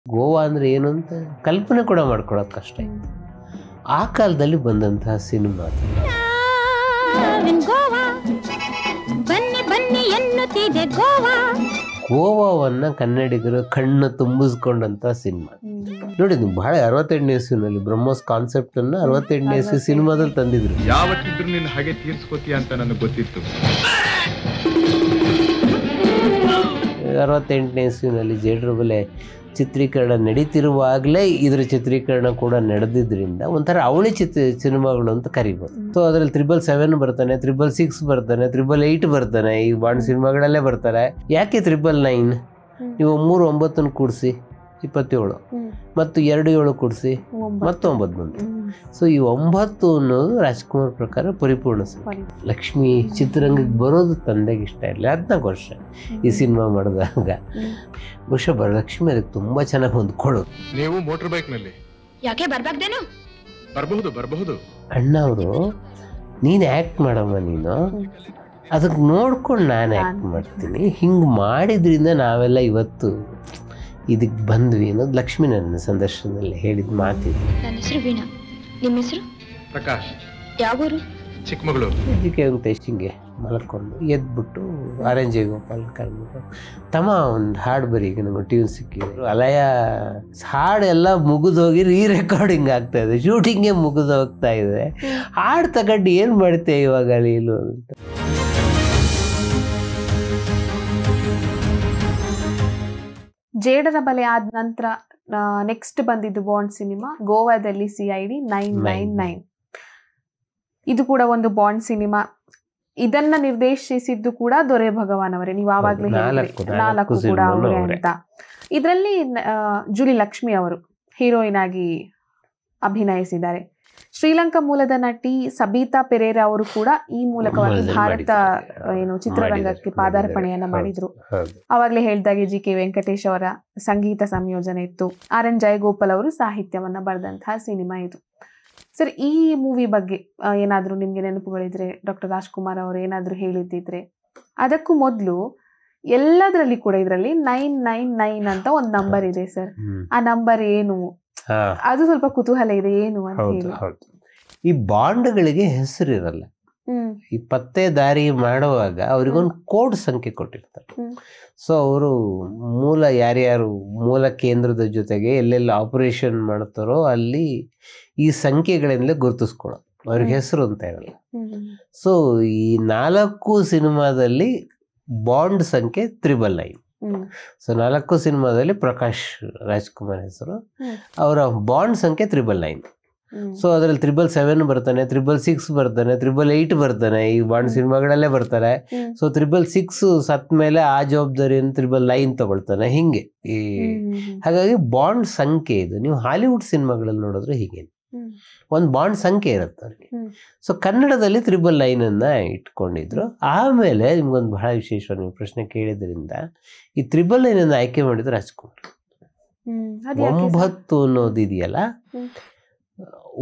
ಗೋವಾ ಅಂದರೆ ಏನು ಅಂತ ಕಲ್ಪನೆ ಕೂಡ ಮಾಡ್ಕೊಳ್ಳೋದು ಕಷ್ಟ. ಆ ಕಾಲದಲ್ಲಿ ಬಂದಂತಹ ಸಿನಿಮಾ ಗೋವಾವನ್ನು ಕನ್ನಡಿಗರು ಕಣ್ಣು ತುಂಬಿಸ್ಕೊಂಡಂಥ ಸಿನಿಮಾ ನೋಡಿ. ನೀವು ಬಹಳ 68ನೇ ಇಸ್ವಿನಲ್ಲಿ ಬ್ರಹ್ಮೋಸ್ ಕಾನ್ಸೆಪ್ಟನ್ನು 68ನೇ ಇಸ್ವಿ ಸಿನಿಮಾದಲ್ಲಿ ತಂದಿದ್ರು. ಯಾವತ್ತಿದ್ರು ನಿನ್ನ ಹಾಗೆ ತೀರ್ಸ್ಕೋತೀಯ ಅಂತ ನನಗೆ ಗೊತ್ತಿತ್ತು. 68ನೇ ಇಸ್ವಿನಲ್ಲಿ ಜೇಡ್ರ ಬಲೆ ಚಿತ್ರೀಕರಣ ನಡೀತಿರುವಾಗಲೇ ಇದರ ಚಿತ್ರೀಕರಣ ಕೂಡ ನಡೆದಿದ್ದರಿಂದ ಒಂಥರ ಅವಳಿ ಸಿನಿಮಾಗಳು ಅಂತ ಕರಿಬೋದು. ಸೊ ಅದರಲ್ಲಿ 777 ಬರ್ತಾನೆ, 666 ಬರ್ತಾನೆ, 888 ಬರ್ತಾನೆ, ಈ ಬಾಂಡ್ ಸಿನಿಮಾಗಳಲ್ಲೇ ಬರ್ತಾರೆ. ಯಾಕೆ 999? ನೀವು 3 9 ಕೂಡಿಸಿ 27 ಮತ್ತು 2 7 ಕೂಡಿಸಿ ಮತ್ತು 9 ಬಂತು. ಸೊ ಈ 9 ಅನ್ನೋದು ರಾಜ್ಕುಮಾರ್ ಪ್ರಕಾರ ಪರಿಪೂರ್ಣ ಸಂಖ್ಯೆ. ಲಕ್ಷ್ಮಿ ಚಿತ್ರರಂಗಕ್ಕೆ ಬರೋದು ತಂದೆಗೆ ಇಷ್ಟ ಇರಲಿಲ್ಲ. 14 ವರ್ಷ ಈ ಸಿನಿಮಾ ಮಾಡಿದಾಗ ಬಹುಶಃ ಲಕ್ಷ್ಮಿ ಅದಕ್ಕೆ ತುಂಬಾ ಚೆನ್ನಾಗಿ ಹೊಂದ್ಕೊಳ್ಳೋದು. ನೀವು ಮೋಟರ್ ಬೈಕ್ ನಲ್ಲಿ ಯಾಕೆ ಬರ್ಬಾರ್ದೇನು? ಬರಬಹುದು. ಅಣ್ಣ ಅವರು ನೀನು ಆ್ಯಕ್ಟ್ ಮಾಡಮ್ಮ, ನೀನು ಅದಕ್ಕೆ ನೋಡ್ಕೊಂಡು ನಾನು ಆ್ಯಕ್ಟ್ ಮಾಡ್ತೀನಿ, ಹಿಂಗೆ ಮಾಡಿದ್ರಿಂದ ನಾವೆಲ್ಲ ಇವತ್ತು ಇದಕ್ಕೆ ಬಂದ್ವಿ ಅನ್ನೋದು ಲಕ್ಷ್ಮಿ ನನ್ನ ಸಂದರ್ಶನದಲ್ಲಿ ಹೇಳಿದ ಮಾತಿದೆ. ನನ್ನ ಹೆಸರು ವೀಣಾ, ನಿಮ್ಮ ಹೆಸರು? ಪ್ರಕಾಶ್. ಯಾವ ಊರು? ಚಿಕ್ಕಮಗಳೂರು. ಇದಕ್ಕೆ ಒಂದು ಟೆಸ್ಟಿಂಗೆ ಮಲ್ಕೊಂಡು ಎದ್ಬಿಟ್ಟು ಆರೆಂಜ್ ಗೋಪಾಲ್ ಕರ್ಬಿಟ್ಟು ತಮ್ಮ ಒಂದು ಹಾಡು ಬರೀಗೆ ನಮಗೆ ಟ್ಯೂನ್ ಸಿಕ್ಕಿದ್ರು. ಅಲಯ ಹಾಡೆಲ್ಲ ಮುಗಿದೋಗಿ ರೆಕಾರ್ಡಿಂಗ್ ಆಗ್ತಾ ಇದೆ, ಶೂಟಿಂಗೇ ಮುಗಿದು ಹೋಗ್ತಾ ಇದೆ. ಹಾಡು ತಗೊಂಡು ಏನು ಮಾಡ್ತೇ ಇವಾಗ ನೀನು ಅಂತ. ಜೇಡರ ಬಲೆ ಆದ ನಂತರ ನೆಕ್ಸ್ಟ್ ಬಂದಿದ್ದು ಬಾಂಡ್ ಸಿನಿಮಾ ಗೋವಾದಲ್ಲಿ CID 999. ಇದು ಕೂಡ ಒಂದು ಬಾಂಡ್ ಸಿನಿಮಾ. ಇದನ್ನ ನಿರ್ದೇಶಿಸಿದ್ದು ಕೂಡ ದೊರೆ ಭಗವಾನ್ ಅವರೇ. ನೀವು ಆವಾಗಲೇ ಹೇಳಿದ್ರಿ 4 ಕೂಡ ಅವರೇ ಅಂತ. ಇದರಲ್ಲಿ ಜೂಲಿ ಲಕ್ಷ್ಮಿ ಅವರು ಹೀರೋಯಿನ್ ಆಗಿ ಅಭಿನಯಿಸಿದ್ದಾರೆ. ಶ್ರೀಲಂಕಾ ಮೂಲದ ನಟಿ ಸಬೀತಾ ಪೆರೇರಾ ಅವರು ಕೂಡ ಈ ಮೂಲಕವಾಗಿ ಭಾರತ ಚಿತ್ರರಂಗಕ್ಕೆ ಪಾದಾರ್ಪಣೆಯನ್ನ ಮಾಡಿದ್ರು. ಅವಾಗಲೇ ಹೇಳ್ದಾಗೆ GK ವೆಂಕಟೇಶ್ ಅವರ ಸಂಗೀತ ಸಂಯೋಜನೆ ಇತ್ತು. RN ಜಯಗೋಪಾಲ್ ಅವರು ಸಾಹಿತ್ಯವನ್ನ ಬರೆದಂತಹ ಸಿನಿಮಾ ಇದು. ಸರ್, ಈ ಮೂವಿ ಬಗ್ಗೆ ಏನಾದ್ರೂ ನಿಮ್ಗೆ ನೆನಪುಗಳಿದ್ರೆ, ಡಾಕ್ಟರ್ ರಾಜ್ಕುಮಾರ್ ಅವರು ಏನಾದ್ರೂ ಹೇಳಿದ್ದಿದ್ರೆ. ಅದಕ್ಕೂ ಮೊದಲು ಎಲ್ಲದರಲ್ಲಿ ಕೂಡ ಇದರಲ್ಲಿ 999 ಅಂತ ಒಂದು ನಂಬರ್ ಇದೆ ಸರ್. ಆ ನಂಬರ್ ಏನು? ಅದು ಸ್ವಲ್ಪ ಕುತೂಹಲ ಇದೆ, ಏನು ಅಂತ ಹೇಳಿ. ಈ ಬಾಂಡ್ಗಳಿಗೆ ಹೆಸರಿರಲ್ಲ. ಈ ಪತ್ತೆದಾರಿ ಮಾಡುವಾಗ ಅವ್ರಿಗೊಂದು ಕೋಡ್ ಸಂಖ್ಯೆ ಕೊಟ್ಟಿರ್ತಾರೆ. ಸೊ ಅವರು ಯಾರ್ಯಾರು ಮೂಲ ಕೇಂದ್ರದ ಜೊತೆಗೆ ಎಲ್ಲೆಲ್ಲ ಆಪರೇಷನ್ ಮಾಡ್ತಾರೋ ಅಲ್ಲಿ ಈ ಸಂಖ್ಯೆಗಳಿಂದಲೇ ಗುರುತಿಸ್ಕೊಳ್ಳೋದು. ಅವ್ರಿಗೆ ಹೆಸರು ಅಂತ ಇರಲ್ಲ. ಸೊ ಈ 4 ಸಿನಿಮಾದಲ್ಲಿ ಬಾಂಡ್ ಸಂಖ್ಯೆ 999. ಸೊ 4 ಸಿನಿಮಾದಲ್ಲಿ ಪ್ರಕಾಶ್ ರಾಜ್ಕುಮಾರ್ ಹೆಸರು, ಅವರ ಬಾಂಡ್ ಸಂಖ್ಯೆ 999. ಸೊ ಅದರಲ್ಲಿ 777 ಬರ್ತಾನೆ, 666 ಬರ್ತಾನೆ, 888 ಬರ್ತಾನೆ, ಈ ಬಾಂಡ್ ಸಿನಿಮಾಗಳಲ್ಲೇ ಬರ್ತಾರೆ. ಸೊ 666 ಸತ್ ಮೇಲೆ ಆ ಜವಾಬ್ದಾರಿಯನ್ನು 999 ತಗೊಳ್ತಾನೆ. ಹಿಂಗೆ ಹಾಗಾಗಿ ಬಾಂಡ್ ಸಂಖ್ಯೆ ಇದು. ನೀವು ಹಾಲಿವುಡ್ ಸಿನಿಮಾಗಳಲ್ಲಿ ನೋಡಿದ್ರೆ ಹೀಗೆ ಒಂದು ಬಾಂಡ್ ಸಂಖ್ಯೆ ಇರುತ್ತೆ ಅವ್ರಿಗೆ. ಸೊ ಕನ್ನಡದಲ್ಲಿ 999 ಅನ್ನ ಇಟ್ಕೊಂಡಿದ್ರು. ಆಮೇಲೆ ನಿಮ್ಗೊಂದು ಬಹಳ ವಿಶೇಷ ನೀವು ಪ್ರಶ್ನೆ ಕೇಳಿದ್ರಿಂದ ಈ 999 ಅನ್ನ ಆಯ್ಕೆ ಮಾಡಿದ್ರು ರಾಜ್ಕುಮಾರ್. 9 ಅನ್ನೋದು ಇದೆಯಲ್ಲ,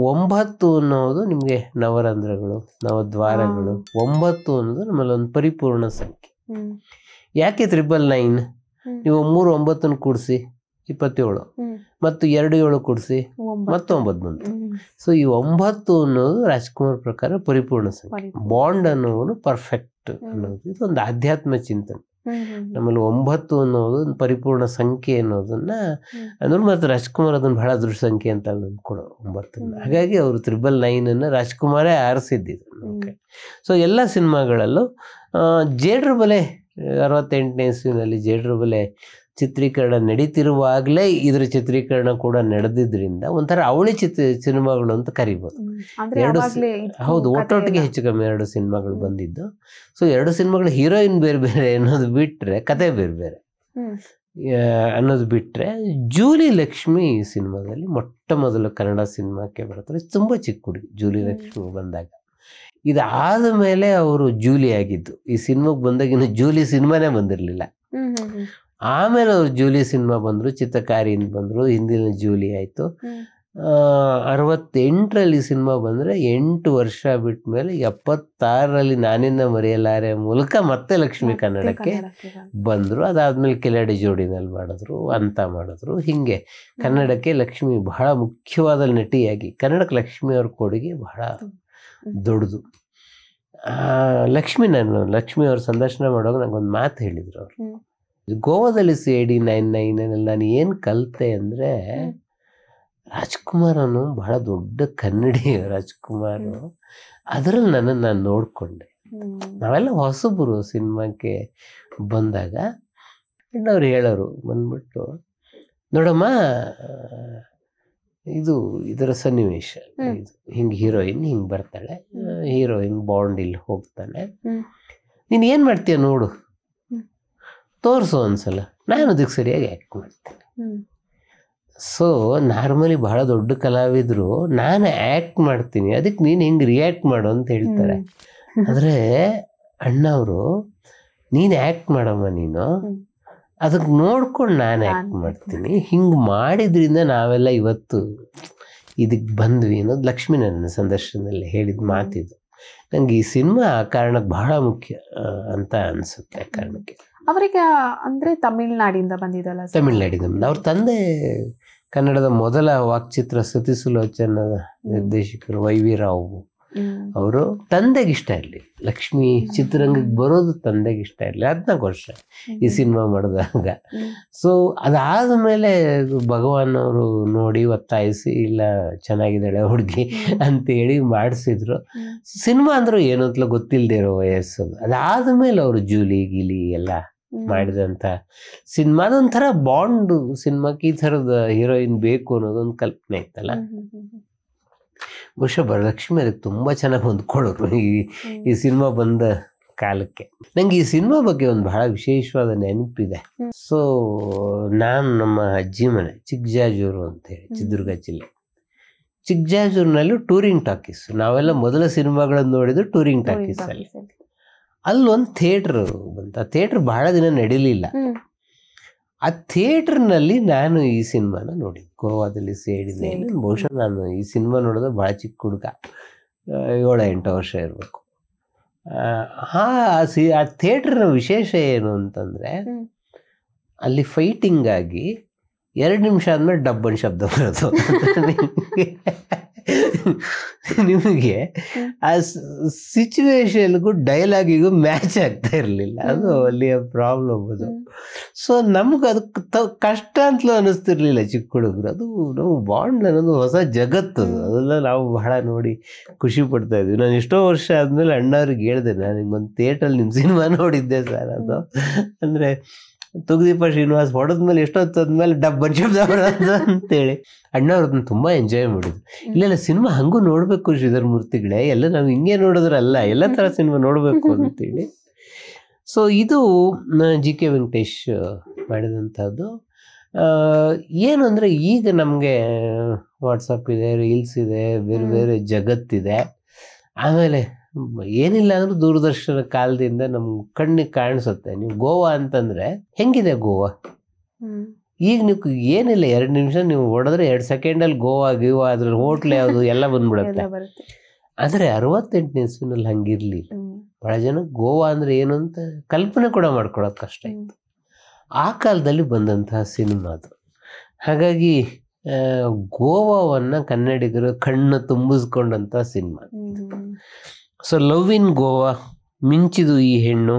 9 ಅನ್ನೋದು ನಿಮಗೆ ನವರಂಧ್ರಗಳು, ನವದ್ವಾರಗಳು. 9 ಅನ್ನೋದು ನಮ್ಮಲ್ಲಿ ಒಂದು ಪರಿಪೂರ್ಣ ಸಂಖ್ಯೆ. ಯಾಕೆ 999? ನೀವು 3 9 ಕೂಡಿಸಿ 27 ಮತ್ತು 2 7 ಕೂಡಿಸಿ ಮತ್ತು 9 ಬಂತು. ಸೊ ಈ 9 ಅನ್ನೋದು ರಾಜ್ಕುಮಾರ್ ಪ್ರಕಾರ ಪರಿಪೂರ್ಣ ಸಂಖ್ಯೆ. ಬಾಂಡ್ ಅನ್ನೋನು ಪರ್ಫೆಕ್ಟ್ ಅನ್ನೋದು ಇದೊಂದು ಆಧ್ಯಾತ್ಮ ಚಿಂತನೆ. ನಮ್ಮಲ್ಲಿ 9 ಅನ್ನೋದು ಒಂದು ಪರಿಪೂರ್ಣ ಸಂಖ್ಯೆ ಅನ್ನೋದನ್ನ ಅಂದ್ರೆ ಮತ್ತೆ ರಾಜ್ಕುಮಾರ್ ಅದನ್ನ ಬಹಳ ದೃಢ ಸಂಖ್ಯೆ ಅಂತ ಅಂದ್ಕೊಡೋ 9. ಹಾಗಾಗಿ ಅವರು 999 ಅನ್ನ ರಾಜ್ಕುಮಾರೇ ಆರಿಸಿದ್ದಿದ್ರು. ಸೊ ಎಲ್ಲ ಸಿನಿಮಾಗಳಲ್ಲೂ ಜೇಡ್ರ ಬಲೆ 68ನೇ ಇಸ್ವಿನಲ್ಲಿ ಜೇಡ್ರ ಬಲೆ ಚಿತ್ರೀಕರಣ ನಡೀತಿರುವಾಗಲೇ ಇದರ ಚಿತ್ರೀಕರಣ ಕೂಡ ನಡೆದಿದ್ರಿಂದ ಒಂಥರ ಅವಳಿ ಸಿನಿಮಾಗಳು ಅಂತ ಕರಿಬೋದು. ಹೌದು, ಒಟ್ಟೊಟ್ಟಿಗೆ ಹೆಚ್ಚು ಕಮ್ಮಿ 2 ಸಿನಿಮಾಗಳು ಬಂದಿದ್ದು. ಸೊ 2 ಸಿನಿಮಾಗಳು ಹೀರೋಯಿನ್ ಬೇರೆ ಬೇರೆ ಅನ್ನೋದು ಬಿಟ್ರೆ, ಕತೆ ಬೇರೆ ಬೇರೆ ಅನ್ನೋದು ಬಿಟ್ರೆ, ಜೂಲಿ ಲಕ್ಷ್ಮಿ ಈ ಸಿನಿಮಾದಲ್ಲಿ ಮೊಟ್ಟ ಮೊದಲು ಕನ್ನಡ ಸಿನಿಮಾಕ್ಕೆ ಬರ್ತಾರೆ. ತುಂಬ ಚಿಕ್ಕ ಹುಡುಗಿ ಜೂಲಿ ಲಕ್ಷ್ಮಿ ಬಂದಾಗ. ಇದಾದ ಮೇಲೆ ಅವರು ಜೂಲಿ ಆಗಿದ್ದು. ಈ ಸಿನಿಮಾಗೆ ಬಂದಾಗ ಇನ್ನು ಜೂಲಿ ಸಿನಿಮಾನೇ ಬಂದಿರಲಿಲ್ಲ. ಆಮೇಲೆ ಅವ್ರು ಜೂಲಿ ಸಿನಿಮಾ ಬಂದರು, ಚಿತ್ತಕಾರಿಯಿಂದ ಬಂದರು, ಹಿಂದಿನ ಜೂಲಿ ಆಯಿತು. 68ರಲ್ಲಿ ಸಿನಿಮಾ ಬಂದರೆ 8 ವರ್ಷ ಬಿಟ್ಟ ಮೇಲೆ 76ರಲ್ಲಿ ನಾನಿನ್ನ ಮರೆಯಲಾರೆ ಮೂಲಕ ಮತ್ತೆ ಲಕ್ಷ್ಮಿ ಕನ್ನಡಕ್ಕೆ ಬಂದರು. ಅದಾದಮೇಲೆ ಕೆಲಾಡಿ ಜೋಡಿನಲ್ಲಿ ಮಾಡಿದ್ರು, ಅಂತ ಮಾಡಿದ್ರು. ಹೀಗೆ ಕನ್ನಡಕ್ಕೆ ಲಕ್ಷ್ಮಿ ಬಹಳ ಮುಖ್ಯವಾದ ನಟಿಯಾಗಿ, ಕನ್ನಡಕ್ಕೆ ಲಕ್ಷ್ಮಿ ಅವ್ರ ಕೊಡುಗೆ ಬಹಳ ದೊಡ್ಡದು. ಲಕ್ಷ್ಮಿ ಅವ್ರ ಸಂದರ್ಶನ ಮಾಡುವಾಗ ನಂಗೊಂದು ಮಾತು ಹೇಳಿದರು ಅವರು. ಗೋವಾದಲ್ಲಿ CID 999 ನಾನು ಏನು ಕಲಿತೆ ಅಂದರೆ, ರಾಜ್ಕುಮಾರ್ ಅವನು ಬಹಳ ದೊಡ್ಡ ಕನ್ನಡಿ ರಾಜ್ಕುಮಾರ್, ಅದರಲ್ಲಿ ನನ್ನನ್ನು ನಾನು ನೋಡಿಕೊಂಡೆ. ನಾವೆಲ್ಲ ಹೊಸಬರು ಸಿನಿಮಾಕ್ಕೆ ಬಂದಾಗ ಅವ್ರು ಹೇಳೋರು ಬಂದ್ಬಿಟ್ಟು, ನೋಡಮ್ಮ ಇದರ ಸನ್ನಿವೇಶ ಇದು, ಹಿಂಗೆ ಹೀರೋಯಿನ್ ಹಿಂಗೆ ಬರ್ತಾಳೆ, ಹೀರೋಯಿನ್ ಬಾಂಡ್ ಇಲ್ಲಿ ಹೋಗ್ತಾನೆ, ನೀನು ಏನು ಮಾಡ್ತೀಯ ನೋಡು, ತೋರಿಸು ಒಂದ್ಸಲ, ನಾನು ಅದಕ್ಕೆ ಸರಿಯಾಗಿ ಆ್ಯಕ್ಟ್ ಮಾಡ್ತೇನೆ. ಸೊ ನಾರ್ಮಲಿ ಬಹಳ ದೊಡ್ಡ ಕಲಾವಿದರು ನಾನು ಆ್ಯಕ್ಟ್ ಮಾಡ್ತೀನಿ, ಅದಕ್ಕೆ ನೀನು ಹಿಂಗೆ ರಿಯಾಕ್ಟ್ ಮಾಡು ಅಂತ ಹೇಳ್ತಾರೆ. ಆದರೆ ಅಣ್ಣವರು, ನೀನು ಆ್ಯಕ್ಟ್ ಮಾಡಮ್ಮ, ನೀನು ಅದಕ್ಕೆ ನೋಡ್ಕೊಂಡು ನಾನು ಆ್ಯಕ್ಟ್ ಮಾಡ್ತೀನಿ, ಹಿಂಗೆ ಮಾಡಿದ್ರಿಂದ ನಾವೆಲ್ಲ ಇವತ್ತು ಇದಕ್ಕೆ ಬಂದ್ವಿ ಅನ್ನೋದು ಲಕ್ಷ್ಮಿ ನನ್ನ ಸಂದರ್ಶನದಲ್ಲಿ ಹೇಳಿದ ಮಾತಿದು. ನಂಗೆ ಈ ಸಿನಿಮಾ ಆ ಕಾರಣಕ್ಕೆ ಬಹಳ ಮುಖ್ಯ ಅಂತ ಅನಿಸುತ್ತೆ. ಆ ಕಾರಣಕ್ಕೆ ಅವರಿಗೆ ಅಂದರೆ ತಮಿಳ್ನಾಡಿಂದ ಬಂದಿದ್ದಲ್ಲ? ತಮಿಳ್ನಾಡಿಂದ. ಅವ್ರ ತಂದೆ ಕನ್ನಡದ ಮೊದಲ ವಾಕ್ಚಿತ್ರ ಸತಿಸುಲೋಚನ ನಿರ್ದೇಶಕರು YV ರಾವ್ ಅವರು. ತಂದೆಗೆ ಇಷ್ಟ ಇರಲಿ ಲಕ್ಷ್ಮಿ ಚಿತ್ರರಂಗಕ್ಕೆ ಬರೋದು, ತಂದೆಗೆ ಇಷ್ಟ ಇರಲಿ. 14 ವರ್ಷ ಈ ಸಿನಿಮಾ ಮಾಡಿದಾಗ. ಸೊ ಅದಾದ ಮೇಲೆ ಭಗವಾನ್ ಅವರು ನೋಡಿ ಒತ್ತಾಯಿಸಿ, ಇಲ್ಲ ಚೆನ್ನಾಗಿದ್ದಾಳೆ ಹುಡುಗಿ ಅಂತೇಳಿ ಮಾಡಿಸಿದ್ರು. ಸಿನಿಮಾ ಅಂದರೂ ಏನು ಅಂತಲೂ ಗೊತ್ತಿಲ್ಲದೆ ಇರೋ ವಯಸ್ಸು. ಅದಾದ ಮೇಲೆ ಅವರು ಜೂಲಿ ಗಿಲಿ ಎಲ್ಲ ಮಾಡಿದಂಥ ಸಿನಿಮಾ, ಅದೊಂಥರ ಬಾಂಡ್ ಸಿನಿಮಾಕ್ಕೆ. ಈ ಥರದ ಹೀರೋಯಿನ್ ಬೇಕು ಅನ್ನೋದೊಂದು ಕಲ್ಪನೆ ಇತ್ತಲ್ಲ. ಬಹುಶಃ ಲಕ್ಷ್ಮಿ ಅದಕ್ಕೆ ತುಂಬ ಚೆನ್ನಾಗಿ ಹೊಂದ್ಕೊಳ್ಳೋರು ಈ ಸಿನಿಮಾ ಬಂದ ಕಾಲಕ್ಕೆ. ನಂಗೆ ಈ ಸಿನಿಮಾ ಬಗ್ಗೆ ಒಂದು ಬಹಳ ವಿಶೇಷವಾದ ನೆನಪಿದೆ. ಸೊ ನಾನು ನಮ್ಮ ಅಜ್ಜಿ ಮನೆ ಚಿಕ್ಕಜಾಜೂರು ಅಂತೇಳಿ, ಚಿತ್ರದುರ್ಗ ಜಿಲ್ಲೆ. ಚಿಕ್ಕಜಾಜೂರಿನಲ್ಲಿ ಟೂರಿಂಗ್ ಟಾಕೀಸ್, ನಾವೆಲ್ಲ ಮೊದಲ ಸಿನಿಮಾಗಳನ್ನು ನೋಡಿದ್ದು ಟೂರಿಂಗ್ ಟಾಕೀಸಲ್ಲಿ. ಅಲ್ಲೊಂದು ಥಿಯೇಟ್ರ್ ಬಂತ. ಆ ಥಿಯೇಟ್ರ್ ಬಹಳ ದಿನ ನಡೀಲಿಲ್ಲ. ಆ ಥಿಯೇಟ್ರ್ನಲ್ಲಿ ನಾನು ಈ ಸಿನಿಮಾನ ನೋಡಿದ್ದು, ಗೋವಾದಲ್ಲಿ CID 9. ಬಹುಶಃ ನಾನು ಈ ಸಿನಿಮಾ ನೋಡೋದು ಭಾಳ ಚಿಕ್ಕ ಹುಡುಗ, 7-8 ವರ್ಷ ಇರಬೇಕು. ಆ ಥಿಯೇಟ್ರಿನ ವಿಶೇಷ ಏನು ಅಂತಂದರೆ, ಅಲ್ಲಿ ಫೈಟಿಂಗ್ ಆಗಿ 2 ನಿಮಿಷ ಆದಮೇಲೆ ಡಬ್ಬನ್ ಶಬ್ದ ಬರೋದು. ನಿಮಗೆ ಆ ಸಿಚುವೇಶನ್ಗೂ ಡೈಲಾಗಿಗೂ ಮ್ಯಾಚ್ ಆಗ್ತಾ ಇರಲಿಲ್ಲ. ಅದು ಅಲ್ಲಿಯ ಪ್ರಾಬ್ಲಮ್ ಅದು. ಸೊ ನಮ್ಗೆ ಅದಕ್ಕೆ ಕಷ್ಟ ಅಂತಲೂ ಅನ್ನಿಸ್ತಿರ್ಲಿಲ್ಲ ಚಿಕ್ಕ ಹುಡುಗರು. ಅದು ನಾವು ಬಾಂಡ್ ಅನ್ನೋದು ಹೊಸ ಜಗತ್ತು. ಅದೆಲ್ಲ ನಾವು ಬಹಳ ನೋಡಿ ಖುಷಿ ಪಡ್ತಾ ಇದ್ವಿ. ನಾನು ಎಷ್ಟೋ ವರ್ಷ ಆದಮೇಲೆ ಅಣ್ಣವ್ರಿಗೆ ಹೇಳಿದೆ, ನಾನು ಹಿಂಗೊಂದು ಥಿಯೇಟ್ರಲ್ಲಿ ನಿಮ್ಮ ಸಿನಿಮಾ ನೋಡಿದ್ದೆ ಸರ್. ಅದು ಅಂದರೆ ತುಗದೀಪ ಶ್ರೀನಿವಾಸ್ ಹೊಡೆದ್ಮೇಲೆ ಎಷ್ಟೊತ್ತಾದ್ಮೇಲೆ ಡಬ್ಬನ್ ಶಬ್ದ ಬರೋದು ಅಂತೇಳಿ ಅಣ್ಣವ್ರದನ್ನ ತುಂಬ ಎಂಜಾಯ್ ಮಾಡಿದ್ರು. ಇಲ್ಲೆಲ್ಲ ಸಿನಿಮಾ ಹಂಗೂ ನೋಡಬೇಕು ಶ್ರೀಧರ್ ಮೂರ್ತಿಗಳೇ, ಎಲ್ಲ ನಾವು ಹಿಂಗೆ ನೋಡಿದ್ರಲ್ಲ, ಎಲ್ಲ ಥರ ಸಿನಿಮಾ ನೋಡಬೇಕು ಅಂತೇಳಿ. ಸೊ ಇದು GK ವೆಂಕಟೇಶ್ ಮಾಡಿದಂಥದ್ದು. ಏನು ಅಂದರೆ, ಈಗ ನಮಗೆ ವಾಟ್ಸಪ್ ಇದೆ, ರೀಲ್ಸ್ ಇದೆ, ಬೇರೆ ಬೇರೆ ಜಗತ್ತಿದೆ. ಆಮೇಲೆ ಏನಿಲ್ಲ ಅಂದ್ರೂ ದೂರದರ್ಶನ ಕಾಲದಿಂದ ನಮ್ಮ ಕಣ್ಣಿಗೆ ಕಾಣಿಸುತ್ತೆ. ನೀವು ಗೋವಾ ಅಂತಂದರೆ ಹೆಂಗಿದೆ ಗೋವಾ? ಈಗ ನೀವು ಏನಿಲ್ಲ, 2 ನಿಮಿಷ ನೀವು ಹೊಡೆದ್ರೆ 2 ಸೆಕೆಂಡಲ್ಲಿ ಗೋವಾ ಅದ್ರಲ್ಲಿ ಹೋಟ್ಲ್ ಯಾವುದು ಎಲ್ಲ ಬಂದ್ಬಿಡುತ್ತೆ. ಆದರೆ 68ನೇ ಇಸ್ವಿನಲ್ಲಿ ಹಂಗಿರ್ಲಿಲ್ಲ. ಭಾಳ ಜನ ಗೋವಾ ಅಂದರೆ ಏನು ಅಂತ ಕಲ್ಪನೆ ಕೂಡ ಮಾಡ್ಕೊಳ್ಳೋದು ಕಷ್ಟ ಇತ್ತು. ಆ ಕಾಲದಲ್ಲಿ ಬಂದಂತಹ ಸಿನಿಮಾ ಅದು. ಹಾಗಾಗಿ ಗೋವಾವನ್ನು ಕನ್ನಡಿಗರು ಕಣ್ಣು ತುಂಬಿಸ್ಕೊಂಡಂಥ cinema. So love in Goa, ಮಿಂಚಿದು ಈ ಹೆಣ್ಣು,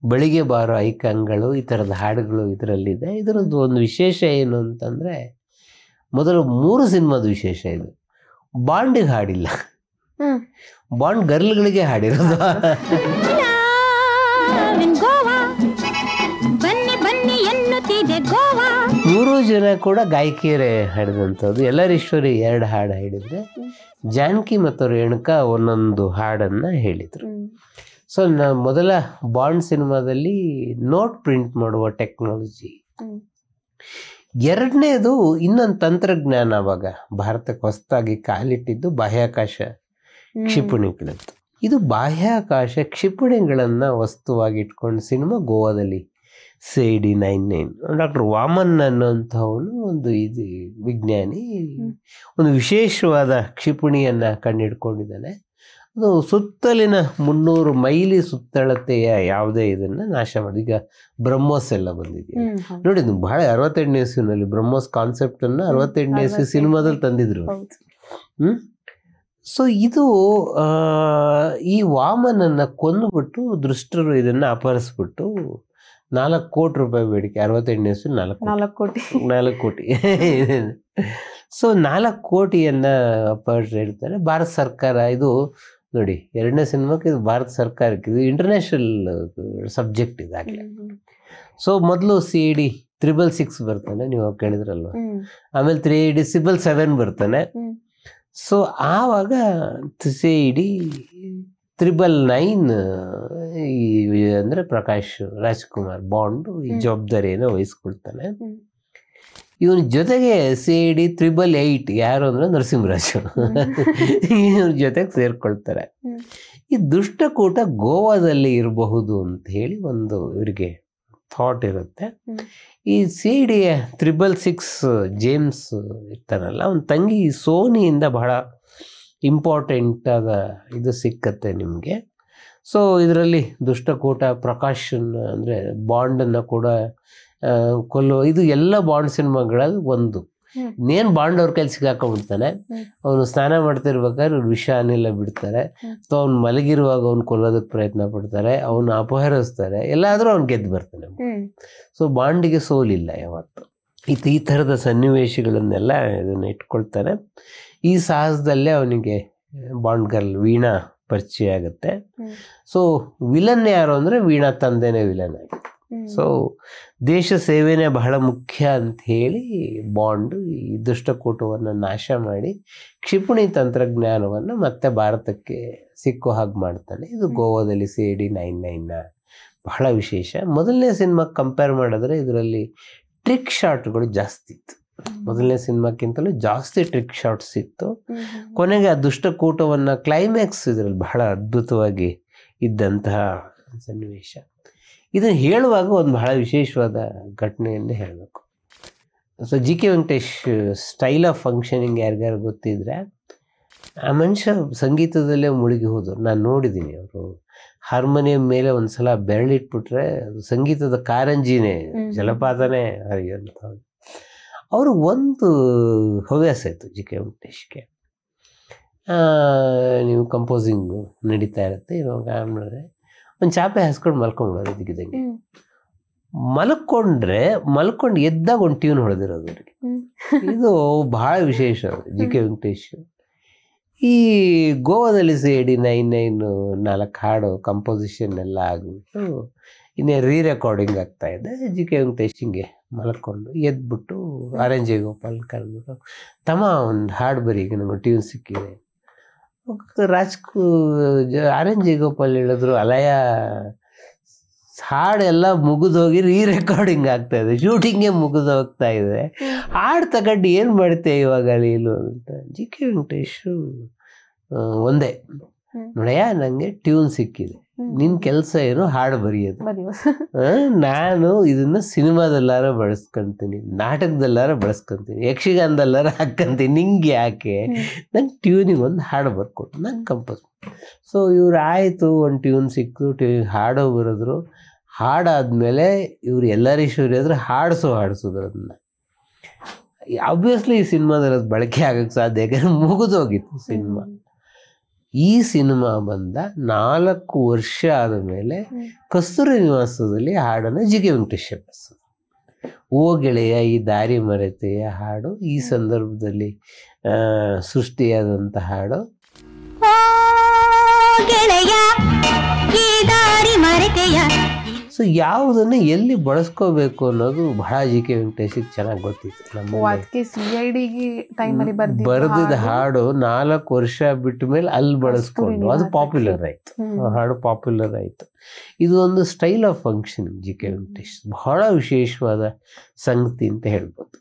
ಬೆಳಿಗ್ಗೆ ಬಾರೋ ಐಕಂಗಳು, ಈ ಥರದ ಹಾಡುಗಳು ಇದರಲ್ಲಿದೆ. ಇದರದ್ದು ಒಂದು ವಿಶೇಷ ಏನು ಅಂತಂದರೆ, ಮೊದಲು 3 ಸಿನಿಮಾದ ವಿಶೇಷ ಇದು. ಬಾಂಡಿಗೆ ಹಾಡಿಲ್ಲ, ಬಾಂಡ್ ಗರ್ಲ್ಗಳಿಗೆ ಹಾಡಿರೋದು. ಮೂರು ಜನ ಕೂಡ ಗಾಯಕಿಯರೇ ಹಾಡಿದಂಥದ್ದು. ಎಲ್ಲರೀಶ್ವರಿ 2 ಹಾಡು ಹಾಡಿದರೆ, ಜಾನಕಿ ಮತ್ತು ರೇಣುಕಾ ಒಂದೊಂದು ಹಾಡನ್ನು ಹೇಳಿದರು. ಸೊ ಮೊದಲ ಬಾಂಡ್ ಸಿನಿಮಾದಲ್ಲಿ ನೋಟ್ ಪ್ರಿಂಟ್ ಮಾಡುವ ಟೆಕ್ನಾಲಜಿ. ಎರಡನೇದು ಇನ್ನೊಂದು ತಂತ್ರಜ್ಞಾನ. ಅವಾಗ ಭಾರತಕ್ಕೆ ಹೊಸದಾಗಿ ಕಾಲಿಟ್ಟಿದ್ದು ಬಾಹ್ಯಾಕಾಶ ಕ್ಷಿಪಣಿಗಳದ್ದು. ಇದು ಬಾಹ್ಯಾಕಾಶ ಕ್ಷಿಪಣಿಗಳನ್ನು ವಸ್ತುವಾಗಿ ಇಟ್ಕೊಂಡು ಸಿನಿಮಾ ಗೋವಾದಲ್ಲಿ CID 99. ಡಾಕ್ಟರ್ ವಾಮನ್ ಅನ್ನೋಂಥವನು ಒಂದು ಇದು ವಿಜ್ಞಾನಿ ಒಂದು ವಿಶೇಷವಾದ ಕ್ಷಿಪಣಿಯನ್ನು ಕಂಡುಹಿಡ್ಕೊಂಡಿದ್ದಾನೆ. ಅದು ಸುತ್ತಲಿನ 300 ಮೈಲಿ ಸುತ್ತಳತೆಯ ಯಾವುದೇ ಇದನ್ನು ನಾಶ ಮಾಡಿ. ಈಗ ಬ್ರಹ್ಮೋಸ್ ಎಲ್ಲ ಬಂದಿದೆಯಾ ನೋಡಿ, ಬಹಳ 68ನೇ ಇಸ್ವಿನಲ್ಲಿ ಬ್ರಹ್ಮೋಸ್ ಕಾನ್ಸೆಪ್ಟನ್ನು 68ನೇ ಇಸ್ವಿ ಸಿನಿಮಾದಲ್ಲಿ ತಂದಿದ್ರು. ಸೊ ಇದು ಈ ವಾಮನನ್ನು ಕೊಂದುಬಿಟ್ಟು ದುಷ್ಟರು ಇದನ್ನು ಅಪಹರಿಸ್ಬಿಟ್ಟು 4 ಕೋಟಿ ರೂಪಾಯಿ ಬೇಡಿಕೆ. 68ನೇ ಇಸ್ವಿ 4 ಕೋಟಿ. ಸೊ 4 ಕೋಟಿಯನ್ನು ಅಪಹರಿಸಿರ್ತಾರೆ ಭಾರತ ಸರ್ಕಾರ. ಇದು ನೋಡಿ, 2ನೇ ಸಿನಿಮಾಕ್ಕೆ ಇದು ಭಾರತ ಸರ್ಕಾರಕ್ಕೆ ಇದು ಇಂಟರ್ನ್ಯಾಷನಲ್ ಸಬ್ಜೆಕ್ಟ್ ಇದಾಗಲಿ. ಸೊ ಮೊದಲು CID 666 ಬರ್ತಾನೆ, ನೀವು ಕೇಳಿದ್ರಲ್ವ. ಆಮೇಲೆ 3ID 777 ಬರ್ತಾನೆ. ಸೊ ಆವಾಗ CID 999 ಅಂದರೆ ಪ್ರಕಾಶ್ ರಾಜ್ಕುಮಾರ್ ಬಾಂಡ್ ಈ ಜವಾಬ್ದಾರಿಯನ್ನು ವಹಿಸ್ಕೊಳ್ತಾನೆ. ಇವನ ಜೊತೆಗೆ CID 888 ಯಾರು ಅಂದ್ರೆ ನರಸಿಂಹರಾಜು ಇವ್ರ ಜೊತೆಗೆ ಸೇರ್ಕೊಳ್ತಾರೆ. ಈ ದುಷ್ಟಕೂಟ ಗೋವಾದಲ್ಲಿ ಇರಬಹುದು ಅಂತ ಹೇಳಿ ಒಂದು ಇವರಿಗೆ ಥಾಟ್ ಇರುತ್ತೆ. ಈ CID 666 ಜೇಮ್ಸ್ ಇರ್ತಾನಲ್ಲ, ಅವನ ತಂಗಿ ಸೋನಿಯಿಂದ ಬಹಳ ಇಂಪಾರ್ಟೆಂಟ್ ಆದ ಇದು ಸಿಕ್ಕತ್ತೆ ನಿಮಗೆ. ಸೊ ಇದರಲ್ಲಿ ದುಷ್ಟಕೂಟ ಪ್ರಕಾಶನ್ ಅಂದರೆ ಬಾಂಡನ್ನು ಕೂಡ ಇದು ಎಲ್ಲ ಬಾಂಡ್ ಸಿನಿಮಾಗಳಲ್ಲಿ ಒಂದು. ಇನ್ನೇನು ಬಾಂಡ್ ಅವ್ರ ಕೈಲಿ ಸಿಗಾಕೊಂಡ್ಬಿಡ್ತಾನೆ. ಅವನು ಸ್ನಾನ ಮಾಡ್ತಿರ್ಬೇಕಾದ್ರೆ ವಿಷ ಅನಿಲ ಬಿಡ್ತಾರೆ, ಅಥವಾ ಅವ್ನು ಮಲಗಿರುವಾಗ ಅವ್ನು ಕೊಲ್ಲೋದಕ್ಕೆ ಪ್ರಯತ್ನ ಪಡ್ತಾರೆ, ಅವನು ಅಪಹರಿಸ್ತಾರೆ, ಎಲ್ಲಾದರೂ ಅವ್ನು ಗೆದ್ದು ಬರ್ತಾನೆ. ಸೊ ಬಾಂಡಿಗೆ ಸೋಲಿಲ್ಲ ಯಾವತ್ತು. ಈ ಥರದ ಸನ್ನಿವೇಶಗಳನ್ನೆಲ್ಲ ಇದನ್ನು ಇಟ್ಕೊಳ್ತಾನೆ. ಈ ಸಾಹಸದಲ್ಲೇ ಅವನಿಗೆ ಬಾಂಡ್ ಗರ್ಲ್ ವೀಣಾ ಪರಿಚಯ ಆಗುತ್ತೆ. ಸೊ ವಿಲನ್ ಯಾರು ಅಂದರೆ ವೀಣಾ ತಂದೆನೇ ವಿಲನ್ ಆಗುತ್ತೆ. ಸೊ ದೇಶ ಸೇವೆನೇ ಬಹಳ ಮುಖ್ಯ ಅಂತ ಹೇಳಿ ಬಾಂಡ್ ಈ ದುಷ್ಟಕೂಟವನ್ನು ನಾಶ ಮಾಡಿ ಕ್ಷಿಪಣಿ ತಂತ್ರಜ್ಞಾನವನ್ನು ಮತ್ತೆ ಭಾರತಕ್ಕೆ ಸಿಕ್ಕೋ ಹಾಗೆ ಮಾಡ್ತಾನೆ. ಇದು ಗೋವಾದಲ್ಲಿ CID 999 ಬಹಳ ವಿಶೇಷ. ಮೊದಲನೇ ಸಿನಿಮಾ ಕಂಪೇರ್ ಮಾಡಿದ್ರೆ ಇದರಲ್ಲಿ ಟ್ರಿಕ್ ಶಾಟ್ಗಳು ಜಾಸ್ತಿ ಇತ್ತು. ಮೊದಲನೇ ಸಿನಿಮಾಕ್ಕಿಂತಲೂ ಜಾಸ್ತಿ ಟ್ರಿಕ್ ಶಾಟ್ಸ್ ಇತ್ತು. ಕೊನೆಗೆ ಆ ದುಷ್ಟಕೂಟವನ್ನು ಕ್ಲೈಮ್ಯಾಕ್ಸ್ ಇದರಲ್ಲಿ ಬಹಳ ಅದ್ಭುತವಾಗಿ ಇದ್ದಂತಹ ಸನ್ನಿವೇಶ. ಇದನ್ನು ಹೇಳುವಾಗ ಒಂದು ಬಹಳ ವಿಶೇಷವಾದ ಘಟನೆಯನ್ನು ಹೇಳಬೇಕು. So GK Venkatesh style of functioning ಯಾರಿಗಾರು ಗೊತ್ತಿದ್ರೆ, ಆ ಮನುಷ್ಯ ಸಂಗೀತದಲ್ಲೇ ಮುಳುಗಿ ಹೋದರು. ನಾನು ನೋಡಿದ್ದೀನಿ. ಅವರು ಹಾರ್ಮೋನಿಯಂ ಮೇಲೆ ಒಂದ್ಸಲ ಬೆರಳಿಟ್ಬಿಟ್ರೆ ಅದು ಸಂಗೀತದ ಕಾರಂಜಿನೇ, ಜಲಪಾತನೇ ಹರಿಯುವಂಥ. ಅವರು ಒಂದು ಹವ್ಯಾಸ ಇತ್ತು GK ವೆಂಕಟೇಶ್ಗೆ. ನೀವು ಕಂಪೋಸಿಂಗು ನಡೀತಾ ಇರುತ್ತೆ, ಇವಾಗ ಆಮೇಲೆ ಒಂದು ಚಾಪೆ ಹಾಸ್ಕೊಂಡು ಮಲ್ಕೊಂಡ್ಬಿಡೋದು. ಇದಕ್ಕಿದ್ದಂಗೆ ಮಲ್ಕೊಂಡು ಎದ್ದಾಗ ಒಂದು ಟ್ಯೂನ್ ಹೊಡೆದಿರೋದು ಅವ್ರಿಗೆ. ಇದು ಬಹಳ ವಿಶೇಷ GK ವೆಂಕಟೇಶ್. ಈ ಗೋವಾದಲ್ಲಿ CID 999 4 ಹಾಡು ಕಂಪೋಸಿಷನ್ ಎಲ್ಲ ಆಗಿಬಿಟ್ಟು ಇನ್ನೇ ರೆಕಾರ್ಡಿಂಗ್ ಆಗ್ತಾ ಇದೆ. GK ವೆಂಕಟೇಶ್ ಹಿಂಗೆ ಮಲ್ಕೊಂಡು ಎದ್ಬಿಟ್ಟು RNJ ಗೋಪಾಲ್ ಕರೆದ್ಬಿಟ್ಟು, ತಮ್ಮ ಒಂದು ಹಾಡು ಬರೀ, ಈಗ ನಮಗೆ ಟ್ಯೂನ್ ಸಿಕ್ಕಿದೆ. RNJ ಗೋಪಾಲ್ ಹೇಳಿದ್ರು, ಅಲಯ ಹಾಡೆಲ್ಲ ಮುಗಿದೋಗಿ ರೆಕಾರ್ಡಿಂಗ್ ಆಗ್ತಾ ಇದೆ, ಶೂಟಿಂಗೇ ಮುಗಿದು ಹೋಗ್ತಾ ಇದೆ, ಹಾಡು ತಗೊಂಡು ಏನು ಮಾಡ್ತೇವೆ ಇವಾಗ ನೀನು ಅಂತ. GK ವೆಂಕಟೇಶು ಒಂದೇ ನೋಡಯ್ಯ, ನನಗೆ ಟ್ಯೂನ್ ಸಿಕ್ಕಿದೆ, ನಿನ್ನ ಕೆಲಸ ಏನು ಹಾಡು ಬರೆಯೋದು. ನಾನು ಇದನ್ನು ಸಿನಿಮಾದಲ್ಲಾರ ಬಳಸ್ಕೊಂತೀನಿ, ನಾಟಕದಲ್ಲಾರ ಬಳಸ್ಕೊಂತೀನಿ, ಯಕ್ಷಗಾನದಲ್ಲಾರ ಹಾಕ್ಕಂತೀನಿ, ನಿಂಗೆ ಯಾಕೆ, ನಂಗೆ ಟ್ಯೂನಿಗೆ ಒಂದು ಹಾಡು ಬರ್ಕೊಟ್ಟು ನಂಗೆ ಕಂಪೋಸ್. ಸೊ ಇವ್ರು ಆಯಿತು, ಒಂದು ಟ್ಯೂನ್ ಸಿಕ್ತು, ಹಾಡೋ ಬರೆದ್ರು. ಹಾಡಾದ್ಮೇಲೆ ಇವ್ರು ಎಲ್ಲರೀಶ್ವರಿ ಆದರೆ ಹಾಡಿಸೋದ್ರು ಅದನ್ನು. ಆಬ್ವಿಯಸ್ಲಿ ಈ ಸಿನಿಮಾದಲ್ಲಿ ಅದು ಬಳಕೆ ಆಗೋಕ್ಕೆ ಸಾಧ್ಯ, ಯಾಕಂದರೆ ಮುಗಿದೋಗಿತ್ತು ಸಿನಿಮಾ. ಈ ಸಿನಿಮಾ ಬಂದ 4 ವರ್ಷ ಆದ ಮೇಲೆ ಕಸ್ತೂರಿ ನಿವಾಸದಲ್ಲಿ ಹಾಡನ್ನು GK ವೆಂಕಟೇಶ್ ಬರೆಸಿದ್ರು. ಓ ಗೆಳೆಯ ಈ ದಾರಿ ಮರೆತೆಯ ಹಾಡು ಈ ಸಂದರ್ಭದಲ್ಲಿ ಸೃಷ್ಟಿಯಾದಂಥ ಹಾಡು. ಸೊ ಯಾವುದನ್ನು ಎಲ್ಲಿ ಬಳಸ್ಕೋಬೇಕು ಅನ್ನೋದು ಬಹಳ GK ವೆಂಕಟೇಶಿಗೆ ಚೆನ್ನಾಗಿ ಗೊತ್ತಿತ್ತು. ಬರೆದಿದ್ದ ಹಾಡು 4 ವರ್ಷ ಬಿಟ್ಟ ಮೇಲೆ ಅಲ್ಲಿ ಬಳಸ್ಕೊಂಡು ಅದು ಪಾಪ್ಯುಲರ್ ಆಯಿತು, ಹಾಡು ಪಾಪ್ಯುಲರ್ ಆಯಿತು. ಇದು ಒಂದು style of function GK Venkatesh, ಬಹಳ ವಿಶೇಷವಾದ ಸಂಗತಿ ಅಂತ ಹೇಳ್ಬೋದು.